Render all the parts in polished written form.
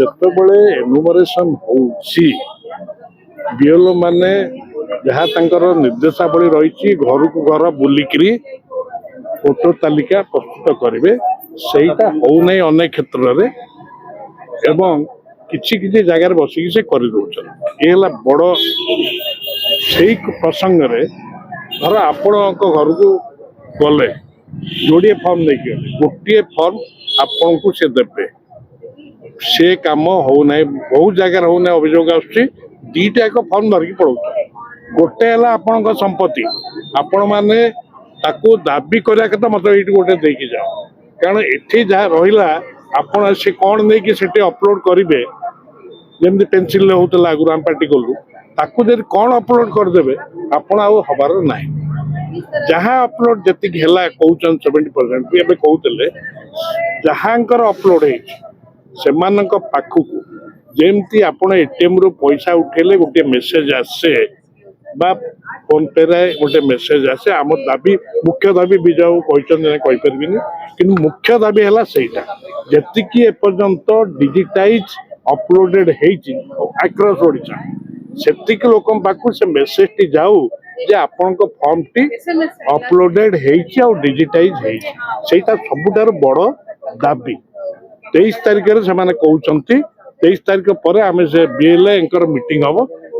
ଯେତେବେଳେ ଏନୁମରେସନ ହଉଛି ବିଏଲଓ ମାନେ ଯାହା ତାଙ୍କର ନିର୍ଦ୍ଦେଶାବଳୀ ରହିଛି ଘରକୁ ଘର ବୁଲିକିରି ଭୋଟର ତାଲିକା ପ୍ରସ୍ତୁତ କରିବେ, ସେଇଟା ହଉନାହିଁ ଅନେକ କ୍ଷେତ୍ରରେ ଏବଂ କିଛି କିଛି ଜାଗାରେ ବସିକି ସେ କରିଦେଉଛନ୍ତି। ଏ ହେଲା ବଡ଼ ସେଇ ପ୍ରସଙ୍ଗରେ ଧର ଆପଣଙ୍କ ଘରକୁ ଗଲେ ଯୋଡ଼ିଏ ଫର୍ମ ନେଇକି ଗଲେ, ଗୋଟିଏ ଫର୍ମ ଆପଣଙ୍କୁ ସେ ଦେବେ, ସେ କାମ ହଉନାହିଁ, ବହୁତ ଜାଗାରେ ହଉନାହିଁ ଅଭିଯୋଗ ଆସୁଛି। ଦିଟା ଏକ ଫର୍ମ ଧରିକି ପଳାଉଛନ୍ତି। ଗୋଟେ ହେଲା ଆପଣଙ୍କ ସମ୍ପତ୍ତି, ଆପଣମାନେ ତାକୁ ଦାବି କରିବା କଥା ମତେ ଏଇଠି ଗୋଟେ ଦେଇକି ଯାଅ, କାରଣ ଏଠି ଯାହା ରହିଲା ଆପଣ ସେ କ'ଣ ନେଇକି ସେଠି ଅପଲୋଡ କରିବେ, ଯେମିତି ପେନ୍ସିଲରେ ହଉଥିଲା ଆଗରୁ ଆମେ ପାର୍ଟି କଲୁ, ତାକୁ ଯଦି କ'ଣ ଅପଲୋଡ କରିଦେବେ ଆପଣ ଆଉ ହବାର ନାହିଁ। ଯାହା ଅପଲୋଡ ଯେତିକି ହେଲା କହୁଛନ୍ତି 70% ଏବେ କହୁଥିଲେ, ଯାହାଙ୍କର ଅପଲୋଡ ହେଇଛି ସେମାନଙ୍କ ପାଖକୁ ଯେମିତି ଆପଣ ଏଟିଏମ୍ ରୁ ପଇସା ଉଠେଇଲେ ଗୋଟିଏ ମେସେଜ ଆସେ বা ଫୋନ ପେରେ ଗୋଟେ ମେସେଜ ଆସେ। ଆମ ଦାବି ମୁଖ୍ୟ ଦାବି ବିଜୟ କହିଛନ୍ତି କହିପାରିବିନି, କିନ୍ତୁ ମୁଖ୍ୟ ଦାବି ହେଲା ସେଇଟା ଯେତିକି ଏପର୍ଯ୍ୟନ୍ତ ଡିଜିଟାଇଜ ଅପଲୋଡେଡ ହେଇଛି ଆକ୍ରସ ଓଡ଼ିଶା, ସେତିକି ଲୋକଙ୍କ ପାଖକୁ ସେ ମେସେଜଟି ଯାଉ ଯେ ଆପଣଙ୍କ ଫର୍ମଟି ଅପଲୋଡେଡ ହେଇଛି ଆଉ ଡିଜିଟାଇଜ ହେଇଛି। ସେଇଟା ସବୁଠାରୁ ବଡ଼ ଦାବି। 23 ତାରିଖରେ ସେମାନେ କହୁଛନ୍ତି, 23 ତାରିଖ ପରେ ଆମେ ସେ ବିଏଲଏଙ୍କର ମିଟିଂ ହବ,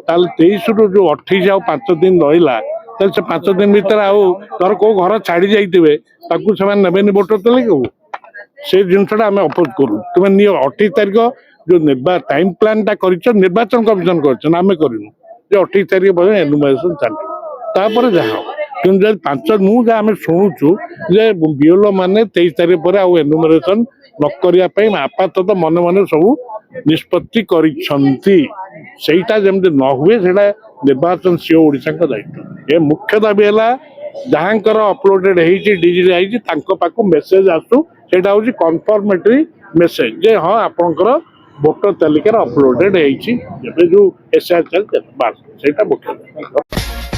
ତାହେଲେ 23 ରୁ ଯୋଉ 28 ଆଉ 5 ଦିନ ରହିଲା, ତାହେଲେ ସେ 5 ଦିନ ଭିତରେ ଆଉ ଧର କୋଉ ଘର ଛାଡି ଯାଇଥିବେ ତାକୁ ସେମାନେ ନେବେନି ଭୋଟର ତାଲିକାକୁ। ସେ ଜିନିଷଟା ଆମେ ଅପୋଜ କରୁ। ତୁମେ ନିଅ 28 ତାରିଖ ଯୋଉ ଟାଇମ ପ୍ଲାନଟା କରିଛ ନିର୍ବାଚନ କମିଶନ କରିଛନ୍ତି, ଆମେ କରିନୁ ଯେ 28 ତାରିଖ ପର୍ଯ୍ୟନ୍ତ ଏନୁମରେସନ ଚାଲିବ, ତାପରେ ଯାହା ହବ। କିନ୍ତୁ ଯଦି ମୁଁ ଯାହା ଆମେ ଶୁଣୁଛୁ ଯେ ବିଏଲଓ ମାନେ 23 ତାରିଖ ପରେ ଆଉ ଏନୁମରେସନ ନ କରିବା ପାଇଁ ଆପାତତଃ ମନେ ମନେ ସବୁ ନିଷ୍ପତ୍ତି କରିଛନ୍ତି। ସେଇଟା ଯେମିତି ନ ହୁଏ ସେଇଟା ନିର୍ବାଚନ ସିଓ ଓଡ଼ିଶାଙ୍କ ଦାୟିତ୍ୱ। ଏ ମୁଖ୍ୟ ଦାବି ହେଲା ଯାହାଙ୍କର ଅପଲୋଡେଡ ହେଇଛି ଡିଜିଟାଲ ହେଇଛି ତାଙ୍କ ପାଖକୁ ମେସେଜ ଆସୁ, ସେଇଟା ହଉଛି କନଫର୍ମେଟରୀ ମେସେଜ ଯେ ହଁ ଆପଣଙ୍କର ଭୋଟର ତାଲିକାରେ ଅପଲୋଡେଡ ହେଇଛି, ଏବେ ଯୋଉ ଏସଆର ଚାଲିଛି ବାସ୍ ସେଇଟା ମୁଖ୍ୟ ଦାବି।